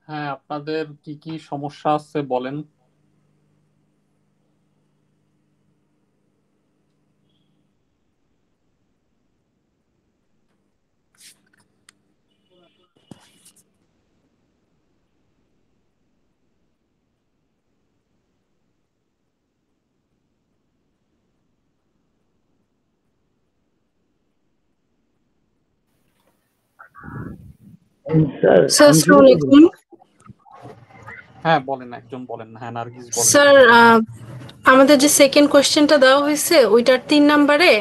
হ্যাঁ, আপনাদের কি কি সমস্যা আছে বলেন। স্যার স্যার আমি শুরু আসসালামু করব। আলাইকুম। হ্যাঁ বলেন, একজন বলেন। হ্যাঁ, নার্গিস বলেন। স্যার আমাদের যে সেকেন্ড কোশ্চেনটা দেওয়া হয়েছে ওইটার 3 নম্বরে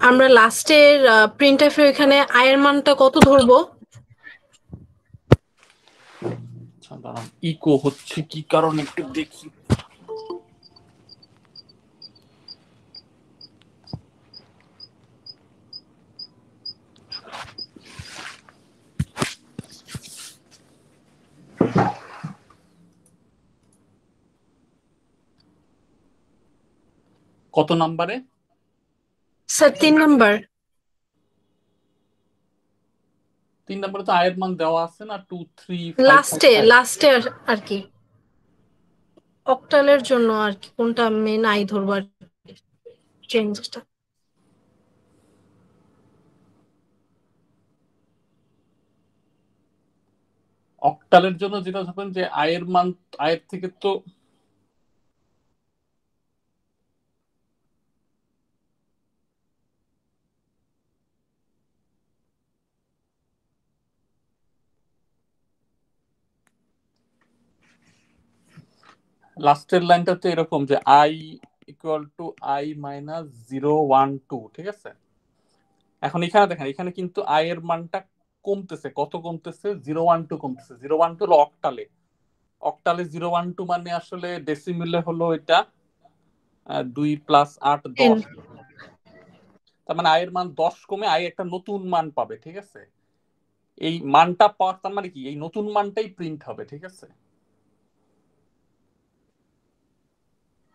আমরা লাস্টের প্রিন্ট এফে ওইখানে আয়ের মানটা কত ধরবো? আচ্ছা দাঁড়ান, ইকো হচ্ছে কি কারণে একটু দেখি। কত নাম্বারে? স্যার 3 নম্বর 3 নম্বরে তো আয়ের মান দেওয়া আছে না, 23555। লাস্টে আর কি অক্টালের জন্য আর কি কোনটা মেন আই ধরবো আর চেঞ্জটা। অক্টালের জন্য যেটা ধরবেন যে আয়ের মান, আয়ের থেকে তো লাস্টের লাইনটা তো এরকম যে I equal to I minus 012, ঠিক আছে। এখন এখানে দেখেন, এখানে কিন্তু আয়ের মানটা কমতেছে। কত কমতেছে? 012 কমতেছে। 012 হলো অক্টালে। অক্টালে 012 মানে আসলে ডেসিমিলে হলো এটা 2 + 8 10। 10। তার মানে আয়ের মান 10 কমে আয় একটা নতুন মান পাবে, ঠিক আছে। এই মানটা পাওয়ার তার মানে কি, এই নতুন মানটাই প্রিন্ট হবে, ঠিক আছে।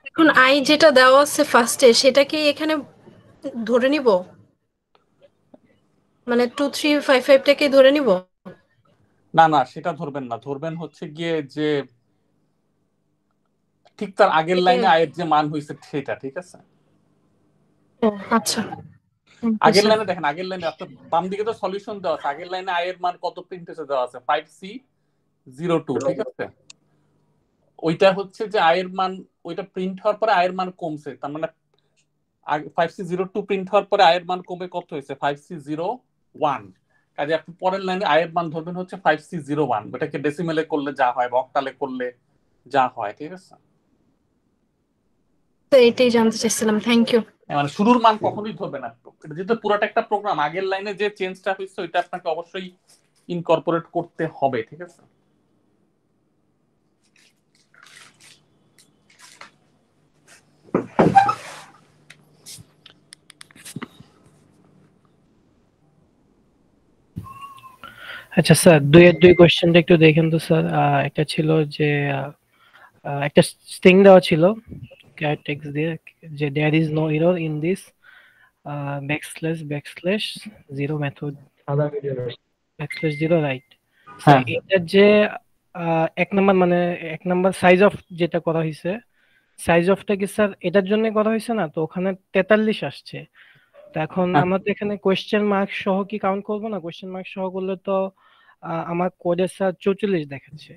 এখন আই যেটা দেওয়া আছে ফার্স্টে সেটা কি এখানে ধরে নিব, মানে 2355টাকে ধরে নিব? না না, সেটা ধরবেন না। ধরবেন হচ্ছে গিয়ে যে ঠিক তার আগের লাইনে আয়ের যে মান হয়েছে সেটা, ঠিক আছে। ও আচ্ছা, থ্যাংক ইউ আগের স্যার। লাইনে দেখেন, আগের লাইনে আপনার বাম দিকে তো সলিউশন দেওয়া আছে। আগের লাইনে আয়ের মান কত প্রিন্ট হয়েছে দেওয়া আছে, 5C02, ঠিক আছে। ওইটা হচ্ছে যে আয়ের মান, ওইটা প্রিন্ট হওয়ার পরে আয়ের মান কমছে। তার মানে 5C02 প্রিন্ট হওয়ার পরে আয়ের মান কমে কত হয়েছে, 5C01। কাজে আপনি পরের লাইনে আয়ের মান ধরবেন হচ্ছে 5C01। ওটাকে ডেসিমেলে করলে যা হয় বা অক্টালে করলে যা হয়, ঠিক আছে। তো এটাই জানতে চাইছিলাম, থ্যাংক ইউ। মানে শুরুর মান কখনোই ধরবে না। এটা যেহেতু পুরোটা একটা প্রোগ্রাম, আগের লাইনে যে চেঞ্জটা হয়েছে ওইটা আপনাকে অবশ্যই ইনকর্পোরেট করতে হবে, ঠিক আছে। আচ্ছা স্যার, 2-এর 2 কোশ্চেনটা একটু দেখেন তো স্যার। একটা ছিল যে একটা স্ট্রিং দেওয়া ছিল ক্যার টেক্সট দিয়ে, যে there is no error in this backslash zero method backslash zero right. Sir হ্যাঁ, এটার যে 1 নাম্বার মানে 1 নাম্বার সাইজ অফ যেটা করা হয়েছে, সাইজ অফটা কি স্যার এটার জন্য করা হয়েছে না? তো ওখানে 43 আসছে। তো এখন হ্যাঁ। আমরা তো এখানে কোয়েশ্চেন মার্ক সহ কি কাউন্ট করবো না? কোয়েশ্চেন মার্ক সহ করলে তো আমার কোডে স্যার 44 দেখাচ্ছে।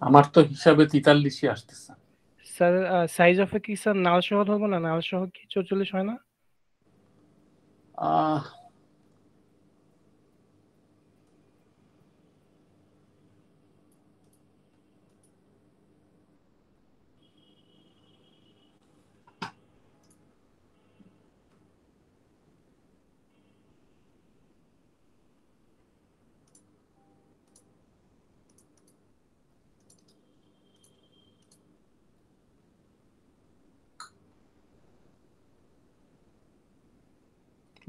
আমার তো হিসাবে 43ই আসতেছে। স্যার সাইজ অফ কি স্যার নাল সহ ধরবো না? নাল সহ কি 44 হয় না? আহ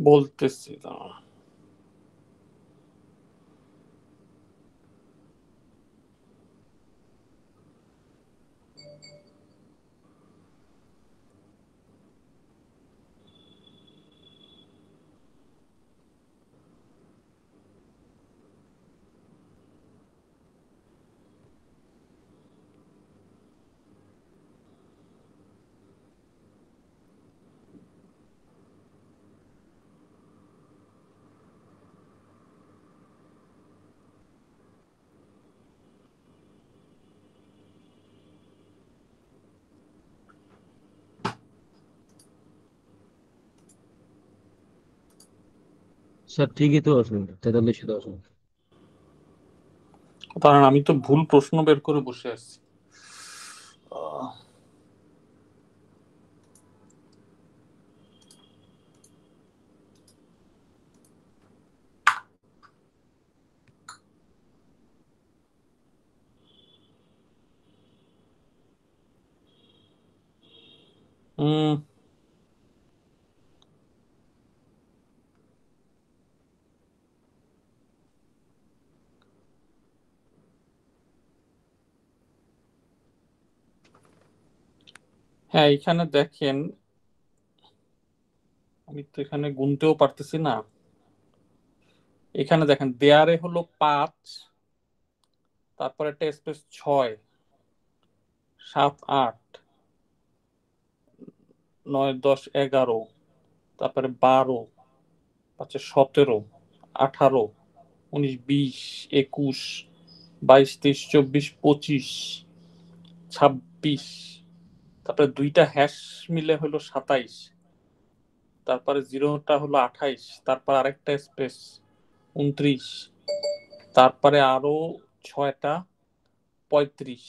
বলতেছি না। স্যার ঠিকই তো আছে, 43 তো আছে। কারণ আমি তো ভুল প্রশ্ন বের করে বসে আছি। হ্যাঁ, এখানে দেখেন, আমি তো এখানে গুনতেও পারতেছি না। এখানে দেখেন দেয়ারে হলো 5, তারপরে একটা স্পেস 6, 7, 8, 9, 10, 11, তারপরে 12, 5, 17, 18, 19, 20, 21, 22, 23, 24, 25, 26, তারপরে দুইটা হ্যাশ মিলে হলো 27, তারপরে জিরোটা হলো 28, তারপর আরেকটা স্পেস 29, তারপরে আরো 6টা 35,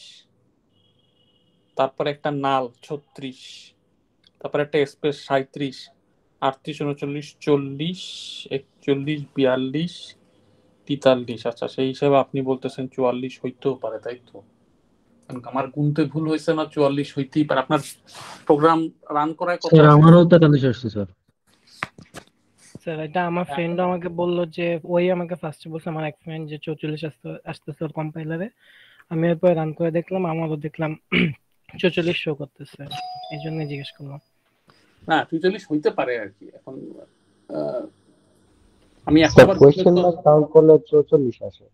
তারপরে একটা নাল 36, তারপরে একটা স্পেস 37, 38, 39, 40, 41, 42, 43। আচ্ছা, সেই হিসাবে আপনি বলতেছেন 44 হইতেও পারে, তাই তো? আমার গুনতে ভুল হয়েছে না, 44 হইতেই পারে। আপনার প্রোগ্রাম রান করায় কত স্যার আছে? আমারও 43 আসছে স্যার। স্যার এটা আমার ফ্রেন্ডও আমাকে বললো যে ওই আমাকে ফার্স্টে বলছে আমার এক ফ্রেন্ড যে 44 আসতেছে ওর কম্পাইলারে। আমি এরপর রান করে দেখলাম, আমারও দেখলাম 44 শো করতেছে, এই জন্য জিজ্ঞেস করলাম। না, 43 হইতে পারে আর কি। এখন আমি এখন স্যার আবার কোশ্চেন মার্ক কাউন্ট করলে 44 আসে।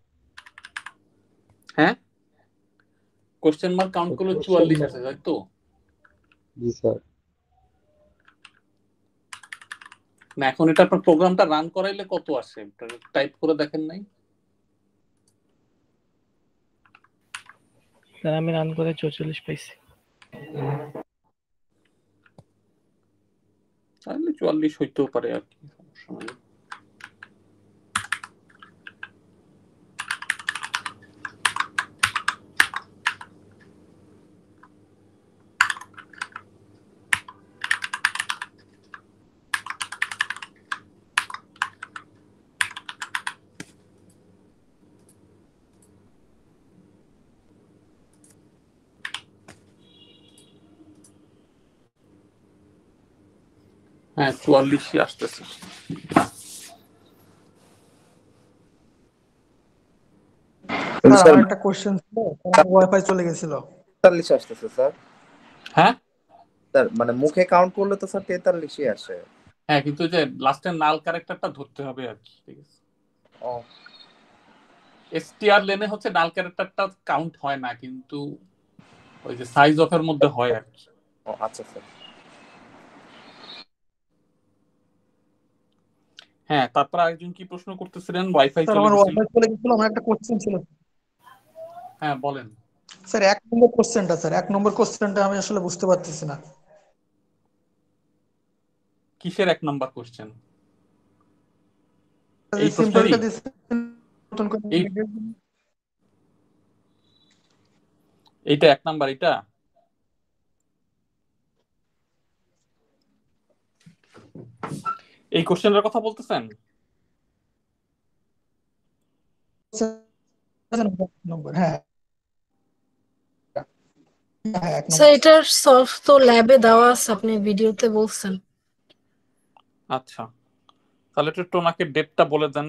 হ্যাঁ, কোশ্চেন মার্ক কাউন্ট করলে 44 আসে, তাই তো? জি স্যার। না, এখন এটা আপনার প্রোগ্রামটা রান করাইলে কত আসে টাইপ করে দেখেন নাই? স্যার আমি রান করে 44 পাইছি। তাহলে 44 হইতেও পারে আর কি, সমস্যা নাই। হ্যাঁ, 44ই আসতেছে। স্যার আমার একটা কোশ্চেন ছিল, ওয়াইফাই চলে গেছিল। 43 আসতেছে স্যার। হ্যাঁ স্যার মানে মুখে কাউন্ট করলে তো স্যার 43ই আসে। হ্যাঁ, কিন্তু যে লাস্টের নাল ক্যারেক্টারটা ধরতে হবে আর কি, ঠিক আছে? ও এসটিআর লেনে হচ্ছে নাল ক্যারেক্টারটা কাউন্ট হয় না, কিন্তু ওই যে সাইজ অফ এর মধ্যে হয় আর কি। ও আচ্ছা স্যার। হ্যাঁ, তারপর আরেকজন কি প্রশ্ন করতেছিলেন? ওয়াইফাই স্যার চলে আমার গেছিল। ওয়াইফাই চলে গেছিল, আমার একটা কোশ্চেন ছিল। হ্যাঁ বলেন। স্যার এক নম্বর কোশ্চেনটা আমি আসলে বুঝতে পারতেছি না। কিসের 1 নাম্বার কোশ্চেন? এই এই সিম্বলটা প্রশ্নেরই? দিছেন নতুন করে এইটা 1 নাম্বার, এটা এই কোশ্চেনের কথা বলতেছেন? নম্বর। হ্যাঁ হ্যাঁ, এক স্যার নম্বর। এটার সলভ তো ল্যাবে দেওয়া আছে, আপনি ভিডিওতে বলছেন। আচ্ছা, তাহলে একটু ওনাকে ডেটটা বলে দেন।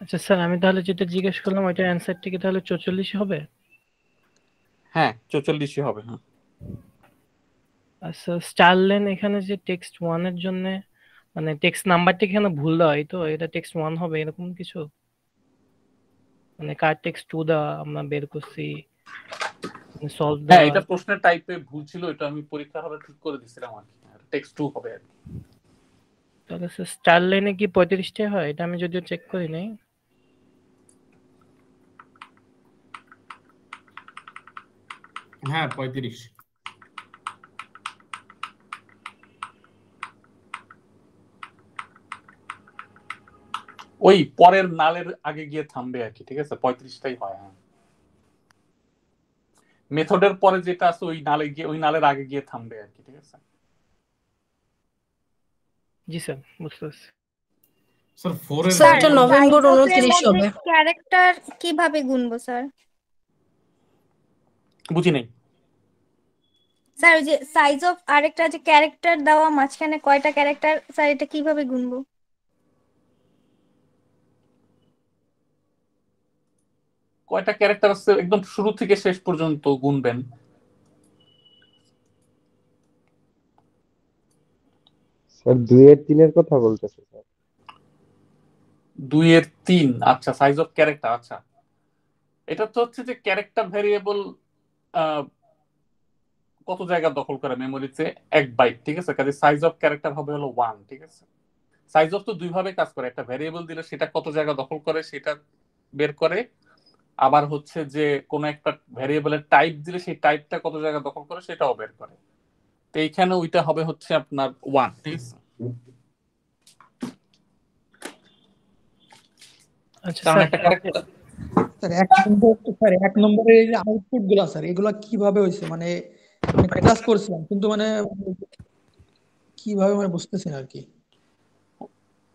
আচ্ছা স্যার, আমি তাহলে যেটা জিজ্ঞেস করলাম ওইটার অ্যান্সারটা কি তাহলে 44 হবে? হ্যাঁ 44 হবে। হ্যাঁ আচ্ছা, স্টারলেন এখানে যে টেক্সট 1 এর জন্য মানে টেক্সট নাম্বারটা এখানে ভুল দেওয়া, তো এটা টেক্সট 1 হবে এরকম কিছু? মানে কার টেক্সট 2 দেওয়া আমরা বের করছি, সলভ হ্যাঁ দেওয়া। এটা প্রশ্নের টাইপে ভুল ছিল, এটা আমি পরীক্ষার হবে ঠিক করে দিছিলাম আর কি। টেক্সট 2 হবে আর কি। তাহলে স্যার স্টারলেনে কি 35টাই হয়? এটা আমি যদিও চেক করি নাই। হ্যাঁ 35। ওই পরের নালের আগে গিয়ে থামবে আর কি, ঠিক আছে? 35টাই হয়। হ্যাঁ মেথডের পরে যেটা আছে ওই নালে গিয়ে ওই নালের আগে গিয়ে থামবে আর কি, ঠিক আছে? জি স্যার, বুঝতে পারছি। স্যার 4 এর স্যার এটা ভ্যারিয়েবল নভেম্বর সাইজ অফ এর 29 মধ্যে হবে। ক্যারেক্টার কিভাবে গুনবো স্যার? বুঝি নাই। স্যার ওই যে সাইজ অফ আরেকটা যে ক্যারেক্টার দেওয়া মাঝখানে কয়টা ক্যারেক্টার, স্যার এটা কিভাবে গুনবো? কয়টা ক্যারেক্টার আছে একদম শুরু থেকে শেষ পর্যন্ত গুনবেন। স্যার 2 এর 3 এর কথা বলতেছে স্যার। 2 এর 3, আচ্ছা সাইজ অফ ক্যারেক্টার। আচ্ছা এটা তো হচ্ছে যে ক্যারেক্টার ভ্যারিয়েবল কত জায়গা দখল করে মেমোরিতে? 1 বাইট, ঠিক আছে? কাজে সাইজ অফ ক্যারেক্টার হবে হলো 1, ঠিক আছে? সাইজ অফ তো দুই ভাবে কাজ করে, একটা ভ্যারিয়েবল দিলে সেটা কত জায়গা দখল করে সেটা বের করে, আবার হচ্ছে যে কোন একটা ভ্যারিয়েবলের টাইপ দিলে সেই টাইপটা কত জায়গা দখল করে সেটাও বের করে। তো এইখানে ওইটা হবে হচ্ছে আপনার 1, ঠিক আছে? আচ্ছা কারণ স্যার, একটা ক্যারেক্টার স্যার 1 নম্বরের এই যে আউটপুট গুলা স্যার এগুলা কিভাবে হয়েছে মানে ক্লাস করছিলাম কিন্তু মানে কিভাবে মানে বুঝতেছি না আর কি।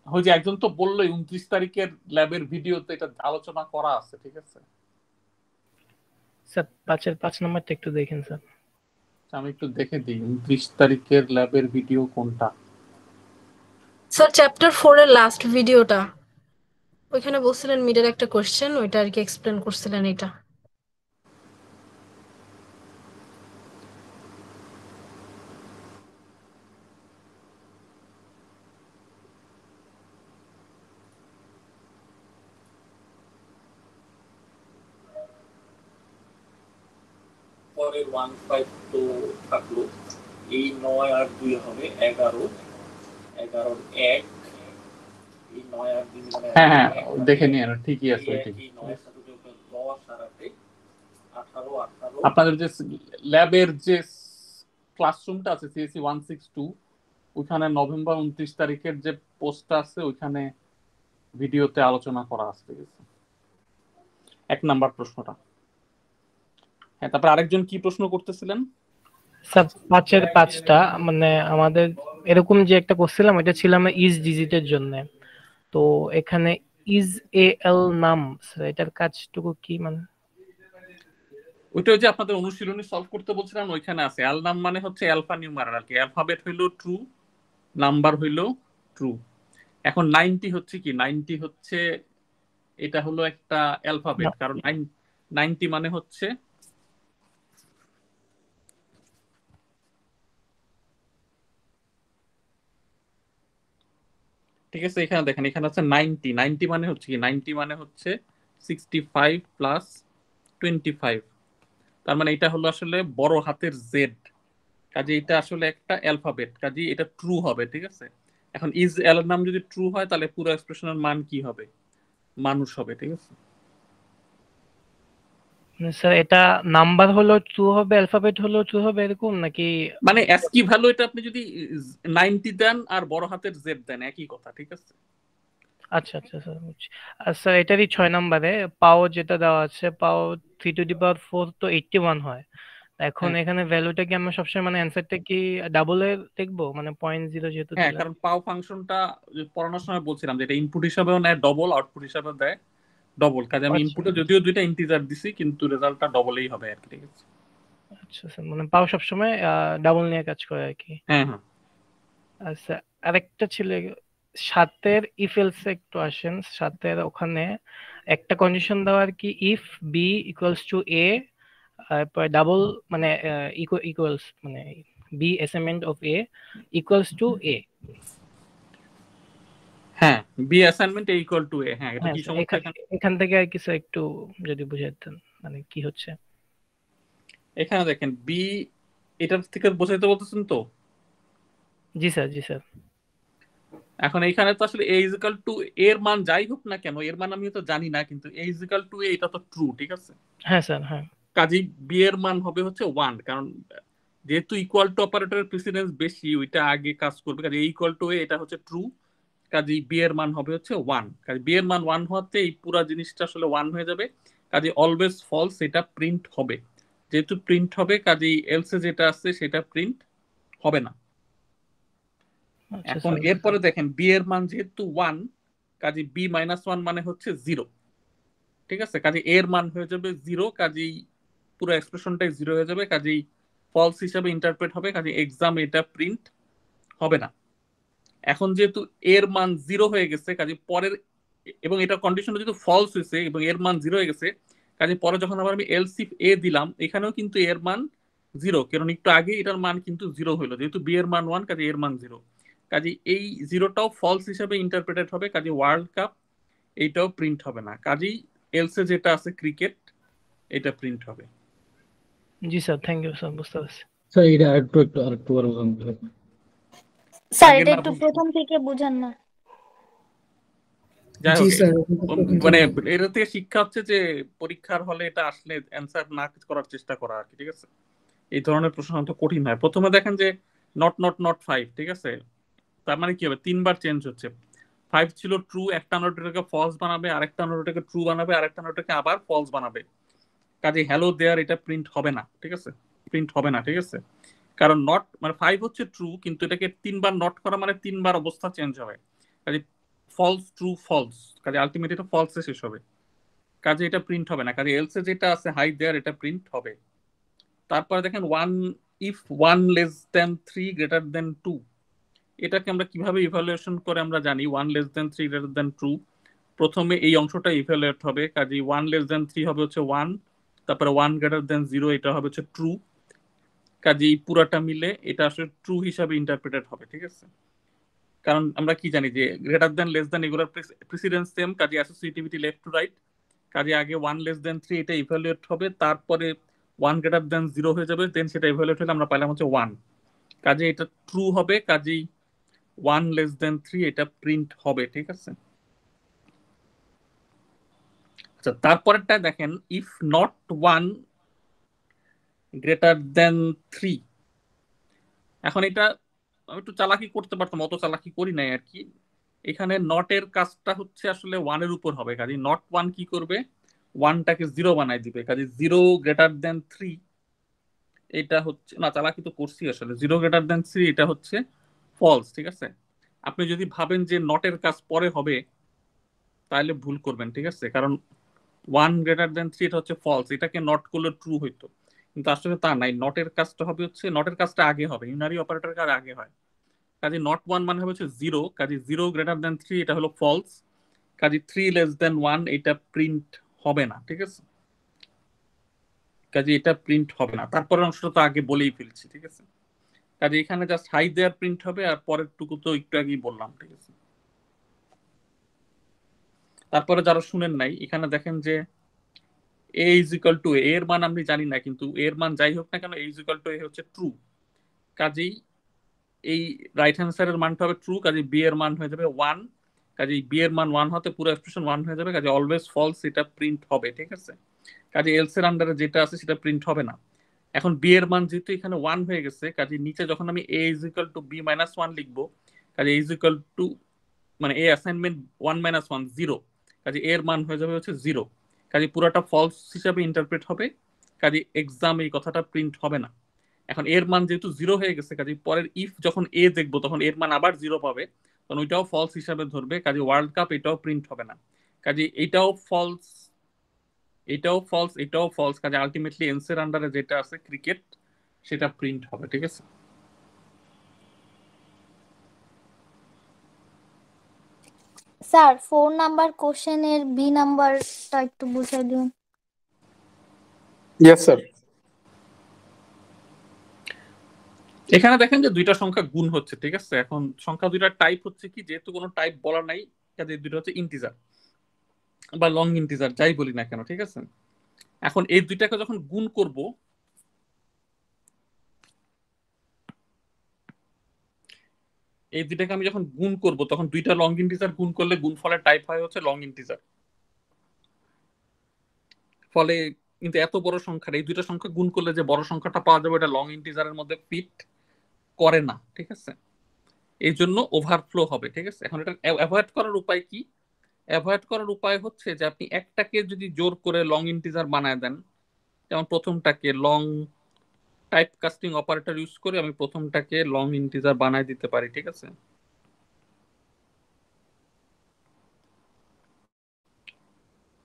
ওই যে একজন তো বললোই 29 তারিখের ল্যাবের ভিডিওতে এটা আলোচনা করা আছে, ঠিক আছে? স্যার 5 এর 5 নাম্বারটা একটু দেখেন স্যার। আমি একটু দেখে দিই 29 তারিখের ল্যাবের ভিডিও কোনটা। স্যার চ্যাপ্টার 4 এর লাস্ট ভিডিওটা, ওইখানে বলছিলেন মিডের একটা কোশ্চেন, ওইটা আর কি এক্সপ্লেন করছিলেন এটা। পরের 15 তো থাকলো, এই 9 আর 2 হবে 11, 11 1, এই 9 আর 2 মানে হ্যাঁ হ্যাঁ দেখে নিন, ঠিকই আছে ঠিকই। 9 এর সাথে যোগ 10 আর 8 18 18। আপনাদের যে ল্যাবের যে ক্লাসরুমটা আছে সিএসসি 162, ওখানে নভেম্বর 29 তারিখের যে পোস্টটা আছে ওখানে ভিডিওতে আলোচনা করা আছে, ঠিক আছে? 1 নাম্বার প্রশ্নটা। হ্যাঁ তারপর আরেকজন কি প্রশ্ন করতেছিলেন? স্যার 5 এর 5টা মানে আমাদের এরকম যে একটা করছিলাম এটা ছিল আমরা ইজ ডিজিটের জন্য। তো এখানে ইজ এ এল নাম, স্যার এটার কাজটুকু কি? মানে ওইটা যে আপনাদের অনুশীলনী সলভ করতে বলছিলাম ওইখানে আছে। অ্যাল নাম মানে হচ্ছে অ্যালফা নিউমারাল আর কি, অ্যালফাবেট হইলো ট্রু, নাম্বার হইলো ট্রু। এখন 90 হচ্ছে কি? 90 হচ্ছে এটা হলো একটা অ্যালফাবেট, কারণ 90 মানে হচ্ছে ঠিক আছে? এখানে দেখেন এখানে হচ্ছে 90, 90 মানে হচ্ছে কি? 90 মানে হচ্ছে 65 প্লাস 25, তার মানে এটা হলো আসলে বড় হাতের জেড, কাজে এটা আসলে একটা অ্যালফাবেট, কাজে এটা ট্রু হবে, ঠিক আছে? এখন ইজ এল নাম যদি ট্রু হয় তাহলে পুরো এক্সপ্রেশনের মান কি হবে? মানুষ হবে, ঠিক আছে? স্যার এটা নাম্বার হলো ট্রু হবে, অ্যালফাবেট হলো ট্রু হবে এরকম নাকি? মানে অ্যাসকি ভ্যালু এটা আপনি যদি 90 দেন আর বড় হাতের জেড দেন একই কথা, ঠিক আছে? আচ্ছা আচ্ছা স্যার বুঝছি। আর স্যার এটারই 6 নম্বরে পাও যেটা দেওয়া আছে, পাও 3 টু দি পাওয়ার 4 তো 81 হয়। এখন এখানে ভ্যালুটা কি আমরা সবসময় মানে অ্যানসারটা কি ডাবল এ দেখবো, মানে 0.0 যেহেতু হ্যাঁ দিলাম? কারণ পাও ফাংশনটা পড়ানোর সময় বলছিলাম যে এটা ইনপুট হিসাবেও নেয় ডবল, আউটপুট হিসাবে দেয় ডবল, কাজে আমি আচ্ছা। ইনপুটে যদিও দুইটা ইন্টিজার দিছি কিন্তু রেজাল্টটা ডবলই হবে আর কি, ঠিক আছে? আচ্ছা স্যার, মানে পাও সবসময় ডাবল নিয়ে কাজ করে আর কি। হ্যাঁ হ্যাঁ আচ্ছা, আরেকটা ছিল 7-এর ইফ এলস একটু আসেন। 7-এর ওখানে একটা কন্ডিশন দেওয়া আর কি, if B equals to A, তারপর ডাবল মানে ইকুয়ালস মানে B assignment of A equals to A. হ্যাঁ, B assignment A equal to A. হ্যাঁ, এটা হ্যাঁ কি স্যার, সমস্যা এখানে? এখান থেকে আর কি স্যার একটু যদি বুঝিয়ে দিতেন মানে কি হচ্ছে। এখানে দেখেন বি, এটার থেকে বোঝাইতে বলতেছেন তো? জি স্যার, জি স্যার। এখন এইখানে তো আসলে এ ইজিক্যাল টু এর মান যাই হোক না কেন, এর মান আমি তো জানি না, কিন্তু এ ইজিক্যাল টু এ এটা তো ট্রু, ঠিক আছে? হ্যাঁ স্যার, হ্যাঁ। কাজেই বি এর মান হবে হচ্ছে 1, কারণ যেহেতু ইকুয়াল টু অপারেটরের প্রেসিডেন্স বেশি, ওইটা আগে কাজ করবে। কাজে ইকুয়াল টু এ এটা হচ্ছে ট্রু, কাজেই বি এর মান হবে হচ্ছে 1। কাজে বি এর মান 1 হওয়াতে এই পুরো জিনিসটা আসলে 1 হয়ে যাবে। কাজে অলওয়েজ ফলস এটা প্রিন্ট হবে। যেহেতু প্রিন্ট হবে, কাজেই এলসে যেটা আছে সেটা প্রিন্ট হবে না। আচ্ছা এখন স্যার। এরপরে দেখেন বি এর মান যেহেতু 1, কাজে বি মাইনাস 1 মানে হচ্ছে 0, ঠিক আছে? কাজে এর মান হয়ে যাবে 0, কাজেই পুরো এক্সপ্রেশনটাই 0 হয়ে যাবে। কাজেই ফলস হিসাবে ইন্টারপ্রেট হবে, কাজে এক্সাম এটা প্রিন্ট হবে না। এখন যেহেতু এর মান 0 হয়ে গেছে, কাজে পরের, এবং এটা কন্ডিশনটা যেহেতু ফলস হয়েছে এবং এর মান 0 হয়ে গেছে, কাজে পরে যখন আবার আমি এলস ইফ এ দিলাম, এখানেও কিন্তু এর মান 0, কারণ একটু আগে এটার মান কিন্তু 0 হলো। যেহেতু বি এর মান 1, কাজে এর মান 0, কাজে এই 0টাও ফলস হিসাবে ইন্টারপ্রেটেড হবে। কাজে ওয়ার্ল্ড কাপ এইটাও প্রিন্ট হবে না। কাজেই এলসে যেটা আছে ক্রিকেট, এটা প্রিন্ট হবে। জি স্যার, থ্যাংক ইউ স্যার, বুঝতে পারছি। স্যার এটা আরেকটু বড় বোঝান তো। স্যার আগে এটা না একটু বুঝ- প্রথম থেকে বুঝান না। যাই জি হোক, স্যার, মানে এটা থেকে শিক্ষা হচ্ছে যে পরীক্ষার হলে এটা আসলে অ্যান্সার না করার চেষ্টা করা আর কি, ঠিক আছে? এই ধরনের প্রশ্ন তো কঠিন হয়। প্রথমে দেখেন যে নট নট নট 5, ঠিক আছে? তার মানে কি হবে, 3বার চেঞ্জ হচ্ছে। 5 ছিল ট্রু, একটা নোটটাকে ফলস বানাবে, আরেকটা নোটটাকে ট্রু বানাবে, আরেকটা নোটটাকে আবার ফলস বানাবে। কাজে হ্যালো দেয়ার এটা প্রিন্ট হবে না, ঠিক আছে? প্রিন্ট হবে না, ঠিক আছে? কারণ নট মানে 5 হচ্ছে ট্রু, কিন্তু এটাকে 3বার নট করা মানে 3বার অবস্থা চেঞ্জ হবে। কাজে ফলস ট্রু ফলস, কাজে আলটিমেটলি এটা ফলসে শেষ হবে। কাজে এটা প্রিন্ট হবে না। কাজে এলসে যেটা আছে হাই দেয়ার, এটা প্রিন্ট হবে। তারপরে দেখেন if 1 less than 3 greater than 2, এটাকে আমরা কিভাবে ইভালুয়েশন করে আমরা জানি 1 লেস দেন 3 গ্রেটার দেন 2। প্রথমে এই অংশটা ইভালুয়েট হবে, কাজে 1 লেস দেন 3 হবে হচ্ছে 1, তারপরে 1 গ্রেটার দেন 0 এটা হবে হচ্ছে ট্রু। কাজে এই পুরাটা মিলে এটা আসলে ট্রু হিসাবে ইন্টারপ্রেটেড হবে, ঠিক আছে? কারণ আমরা কি জানি যে গ্রেটার দেন লেস দেন এগুলোর প্রেসিডেন্স সেম, কাজে অ্যাসোসিয়েটিভিটি লেফট টু রাইট। কাজে আগে 1 লেস দেন 3 এটা ইভালুয়েট হবে, তারপরে 1 গ্রেটার দেন 0 হয়ে যাবে, দেন সেটা ইভালুয়েট হলে আমরা পাইলাম হচ্ছে 1। কাজে এটা ট্রু হবে, কাজেই 1 লেস দেন 3 এটা প্রিন্ট হবে, ঠিক আছে? আচ্ছা, তারপরেরটা দেখেন ইফ নট 1 গ্রেটার দেন 3। এখন এটা আমি একটু চালাকি করতে পারতাম, অত চালাকি করি নাই আর কি। এখানে নটের কাজটা হচ্ছে আসলে 1 এর উপর হবে। কাজে নট 1 কি করবে, 1টাকে 0 বানাই দিবে। কাজে 0 গ্রেটার দেন 3 এটা হচ্ছে না, চালাকি তো করছি আসলে। 0 গ্রেটার দেন 3 এটা হচ্ছে ফলস, ঠিক আছে? আপনি যদি ভাবেন যে নটের কাজ পরে হবে, তাহলে ভুল করবেন, ঠিক আছে? কারণ 1 গ্রেটার দেন 3 এটা হচ্ছে ফলস, এটাকে নট করলে ট্রু হইতো, কিন্তু আসলে তা নাই। নটের কাজটা হবে হচ্ছে, নটের কাজটা আগে হবে, ইউনারি অপারেটর কাজ আগে হয়। কাজে নট 1 মানে হবে হচ্ছে 0, কাজে 0 গ্রেটার দেন 3 এটা হলো ফলস। কাজে 3 লেস দেন 1 এটা প্রিন্ট হবে না, ঠিক আছে? কাজে এটা প্রিন্ট হবে না। তারপরের অংশটা তো আগে বলেই ফেলছি, ঠিক আছে? কাজে এখানে জাস্ট হাই দেয়ার প্রিন্ট হবে, আর পরের টুকু তো একটু আগেই বললাম, ঠিক আছে? তারপরে যারা শুনেন নাই, এখানে দেখেন যে এ ইজ ইকুয়াল টু এর মান আমি জানি না, কিন্তু এর মান যাই হোক না কেন, এ ইজ ইকুয়াল টু এ হচ্ছে ট্রু। কাজেই এই রাইট হ্যান্ড সাইডের মানটা হবে ট্রু, কাজে বি এর মান হয়ে যাবে 1। কাজে বি এর মান 1 হতে পুরো এক্সপ্রেশন 1 হয়ে যাবে। কাজে অলওয়েজ ফলস এটা প্রিন্ট হবে, ঠিক আছে? কাজে এলস এর আন্ডারে যেটা আছে সেটা প্রিন্ট হবে না। এখন বি এর মান যেহেতু এখানে 1 হয়ে গেছে, কাজে নিচে যখন আমি A is equal to B minus 1 লিখবো, কাজে ইজ ইকুয়াল টু মানে এ অ্যাসাইনমেন্ট 1 মাইনাস 1 0, কাজে এর মান হয়ে যাবে হচ্ছে 0। কাজে পুরোটা ফলস হিসাবে ইন্টারপ্রেট হবে। কাজে এক্সাম এই কথাটা প্রিন্ট হবে না। এখন এর মান যেহেতু 0 হয়ে গেছে, কাজে পরের ইফ যখন এ দেখবো তখন এর মান আবার 0 পাবে, তখন ওইটাও ফলস হিসাবে ধরবে। কাজে ওয়ার্ল্ড কাপ এটাও প্রিন্ট হবে না। কাজে এটাও ফলস, এটাও ফলস, এটাও ফলস, কাজে আলটিমেটলি এন্স এর আন্ডারে যেটা আছে ক্রিকেট সেটা প্রিন্ট হবে। ঠিক আছে, স্যার 4 নাম্বার কোশ্চেনের বি নাম্বারটা একটু বুঝিয়ে দিন। Yes sir. এখানে দেখেন যে দুইটা সংখ্যা গুণ হচ্ছে। ঠিক আছে, এখন সংখ্যা দুইটা টাইপ হচ্ছে কি, যেহেতু কোনো টাইপ বলা নাই কাজে দুইটা হচ্ছে ইন্টিজার বা লং ইন্টিজার, যাই বলি না কেন। ঠিক আছে, এখন এই দুইটাকে যখন গুণ করব, এই দুইটাকে আমি যখন গুণ করব তখন দুইটা লং ইন্টিজার গুণ করলে গুণফলের টাইপ হয় হচ্ছে লং ইন্টিজার। ফলে কিন্তু এত বড় সংখ্যা, এই দুইটা সংখ্যা গুণ করলে যে বড় সংখ্যাটা পাওয়া যাবে এটা লং ইন্টিজারের মধ্যে ফিট করে না। ঠিক আছে, এই জন্য ওভারফ্লো হবে। ঠিক আছে, এখন এটা অ্যাভয়েড করার উপায় কি? অ্যাভয়েড করার উপায় হচ্ছে যে আপনি একটাকে যদি জোর করে লং ইন্টিজার বানায় দেন, যেমন প্রথমটাকে long type casting operator use করে আমি প্রথমটাকে লং ইন্টিজার বানায় দিতে পারি। ঠিক আছে,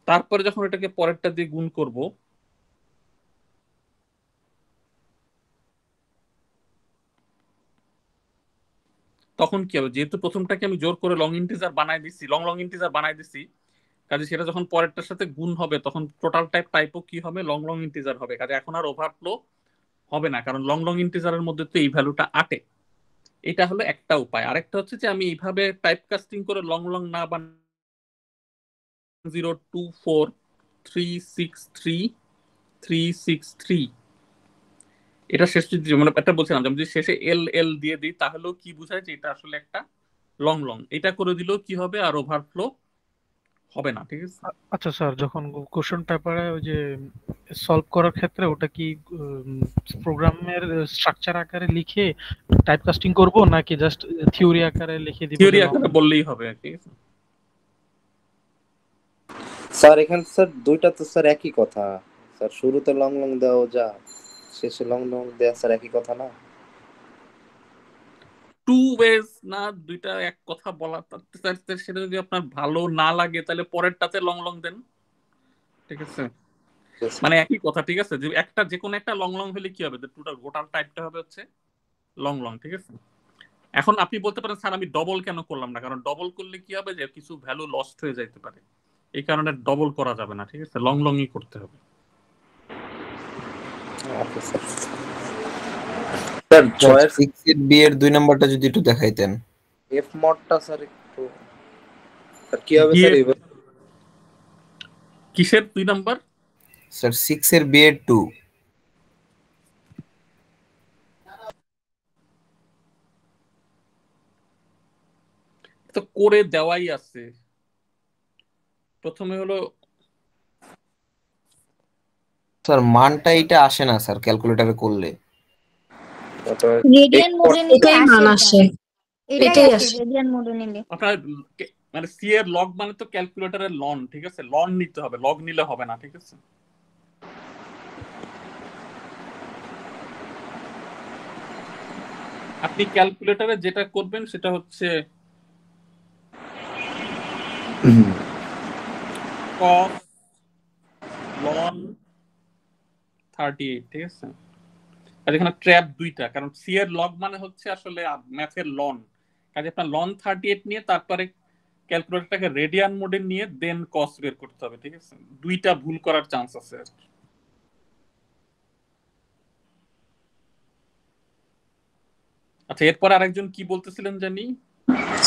তারপরে যখন এটাকে পরেরটা দিয়ে গুণ করব, তখন কি হবে, যেহেতু প্রথমটাকে আমি জোর করে লং ইন্টিজার বানাই দিছি, লং ইন্টিজার বানাই দিছি, কাজে সেটা যখন পরেরটার সাথে গুণ হবে তখন টোটাল টাইপও কি হবে, লং ইন্টিজার হবে। কাজে এখন আর ওভারফ্লো হবে না, কারণ লং ইন্টিজারের মধ্যে তো এই ভ্যালুটা আটে। এটা হলো একটা উপায়। আরেকটা হচ্ছে যে আমি এইভাবে টাইপ কাস্টিং করে লং না বান 024363363 এটা শেষ মানে একটা বলছিলাম যে আমি যদি শেষে এল দিয়ে দিই তাহলেও কি বোঝায় যে এটা আসলে একটা লং। এটা করে দিলেও কি হবে, আর ওভারফ্লো হবে না। ঠিক আছে, আচ্ছা স্যার, যখন কোশ্চেন পেপারে ওই যে সলভ করার ক্ষেত্রে ওটা কি প্রোগ্রামের স্ট্রাকচার আকারে লিখে টাইপ কাস্টিং করব নাকি জাস্ট থিওরি আকারে লিখে দিব? থিওরি আকারে বললেই হবে। ঠিক আছে স্যার, এখানে স্যার দুইটা তো স্যার একই কথা স্যার, শুরুতে লং দেওয়া যা, শেষে লং দেয়া স্যার একই কথা না? টু ওয়েজ না, দুইটা এক কথা বলা, সেটা যদি আপনার ভালো না লাগে তাহলে পরেরটাতে লং দেন। ঠিক আছে, মানে একই কথা। ঠিক আছে, যে একটা যে কোনো একটা লং হলে কি হবে, টোটাল গোটাল টাইপটা হবে হচ্ছে লং। ঠিক আছে, এখন আপনি বলতে পারেন স্যার আমি ডবল কেন করলাম না, কারণ ডবল করলে কি হবে যে কিছু ভ্যালু লস্ট হয়ে যাইতে পারে, এই কারণে ডবল করা যাবে না। ঠিক আছে, লংই করতে হবে। স্যার 6 এর বি এর 2 নাম্বারটা যদি একটু দেখাইতেন। এফ মডটা স্যার একটু স্যার কি হবে স্যার এবার? কিসের 2 নাম্বার? স্যার 6 এর বি এর 2। তো করে দেওয়াই আছে। প্রথমে হলো স্যার মানটা এটা আসে না স্যার ক্যালকুলেটরে করলে। রেডিয়ান মোডে নিলে এটাই মান আসে, এটাই আসে রেডিয়ান মোডে নিলে। আপনার মানে সি এর লগ মানে তো ক্যালকুলেটরের লন। ঠিক আছে, লন নিতে হবে, লগ নিলে হবে না। ঠিক আছে, আপনি ক্যালকুলেটরে যেটা করবেন সেটা হচ্ছে cos ln 38। ঠিক আছে, আর এখানে ট্র্যাপ দুইটা, কারণ সি এর লগ মানে হচ্ছে আসলে ম্যাথের লন। কাজে আপনার ln 38 নিয়ে তারপরে ক্যালকুলেটরটাকে রেডিয়ান মোডে নিয়ে দেন কস বের করতে হবে। ঠিক আছে, দুইটা ভুল করার চান্স আছে। আচ্ছা, এরপর আরেকজন কি বলতেছিলেন জানি?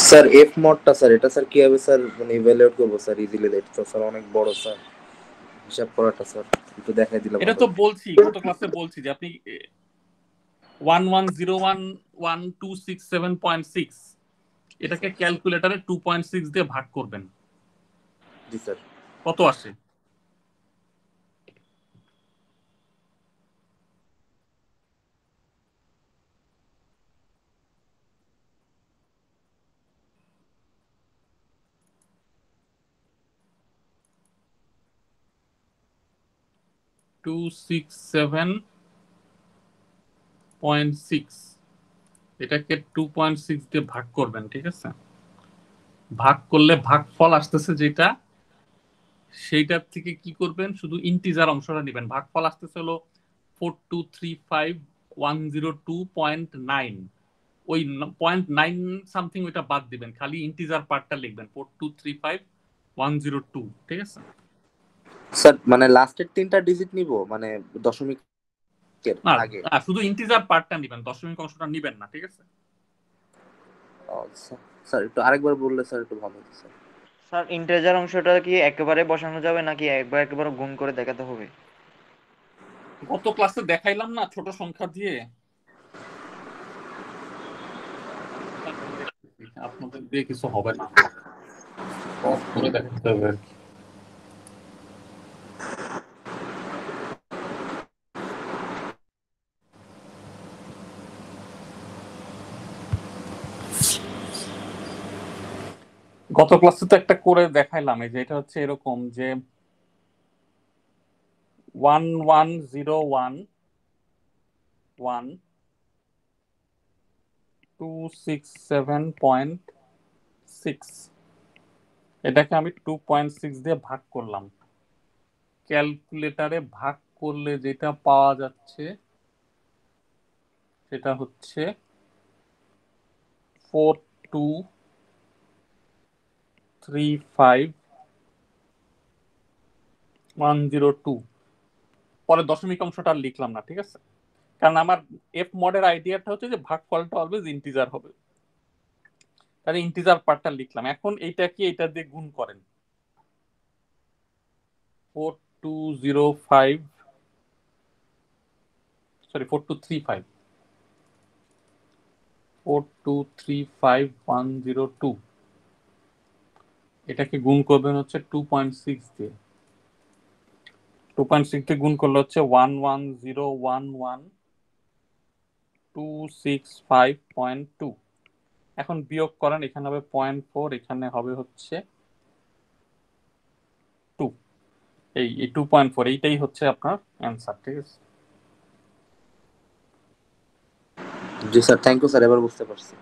স্যার এফ মডটা স্যার এটা স্যার কি হবে স্যার, মানে ইভালুয়েট করব স্যার ইজিলি? এটা তো স্যার অনেক বড় স্যার, হিসাব করাটা স্যার একটু দেখাই দিলাম। এটা তো বলছি, গত ক্লাসে বলছি যে আপনি 11011267.6 এটাকে ক্যালকুলেটরে 2.6 দিয়ে ভাগ করবেন। জি স্যার। কত আসে? এটাকে 2.6 দিয়ে ভাগ করবেন। ঠিক আছে, ভাগ করলে ভাগফল আসতেছে যেটা সেইটার থেকে কি করবেন, শুধু ইন্টিজার অংশটা নেবেন। ভাগফল আসতেছে হলো 4235102.9, ওই 0.9 সামথিং ওইটা বাদ দিবেন, খালি ইন্টিজার পার্টটা লিখবেন 4235102, ঠিক আছে? স্যার মানে লাস্টের 3টা ডিজিট নিব, মানে দশমিকের না আগে? শুধু ইন্টিজার পার্টটা নেবেন, দশমিক অংশটা নেবেন না, ঠিক আছে? স্যার একটু আরেকবার বললে স্যার একটু ভালো হতো স্যার। স্যার ইন্টিজার অংশটা কি একেবারে বসানো যাবে নাকি একবার গুণ করে দেখাতে হবে? গত ক্লাসে দেখাইলাম না ছোট সংখ্যা দিয়ে, আপনাদের দিয়ে কিছু হবে না, সব করে দেখাতে হবে আর কি। গত ক্লাসে তো একটা করে দেখাইলাম, এই যে এটা হচ্ছে এরকম যে 110112667.6, এটাকে আমি 2.6 দিয়ে ভাগ করলাম। ক্যালকুলেটরে ভাগ করলে যেটা পাওয়া যাচ্ছে সেটা হচ্ছে 4235102। পরে দশমিক অংশটা আর লিখলাম না, ঠিক আছে? কারণ আমার এফ মডের আইডিয়াটা হচ্ছে যে ভাগফলটা অলওয়েজ ইন্টিজার হবে, তাহলে ইন্টিজার পার্টটা লিখলাম। এখন এইটা কি এটা দিয়ে গুণ করেন, 4235102, এটাকে গুণ করবেন হচ্ছে 2.6 দিয়ে। 2.6 দিয়ে গুণ করলে হচ্ছে 110112652। এখন বিয়োগ করেন, এখানে হবে 0.4, এখানে হবে হচ্ছে 2, এই 2.4, এইটাই হচ্ছে আপনার অ্যান্সার, ঠিক আছে? জি স্যার, থ্যাংক ইউ স্যার, এবার বুঝতে পারছি।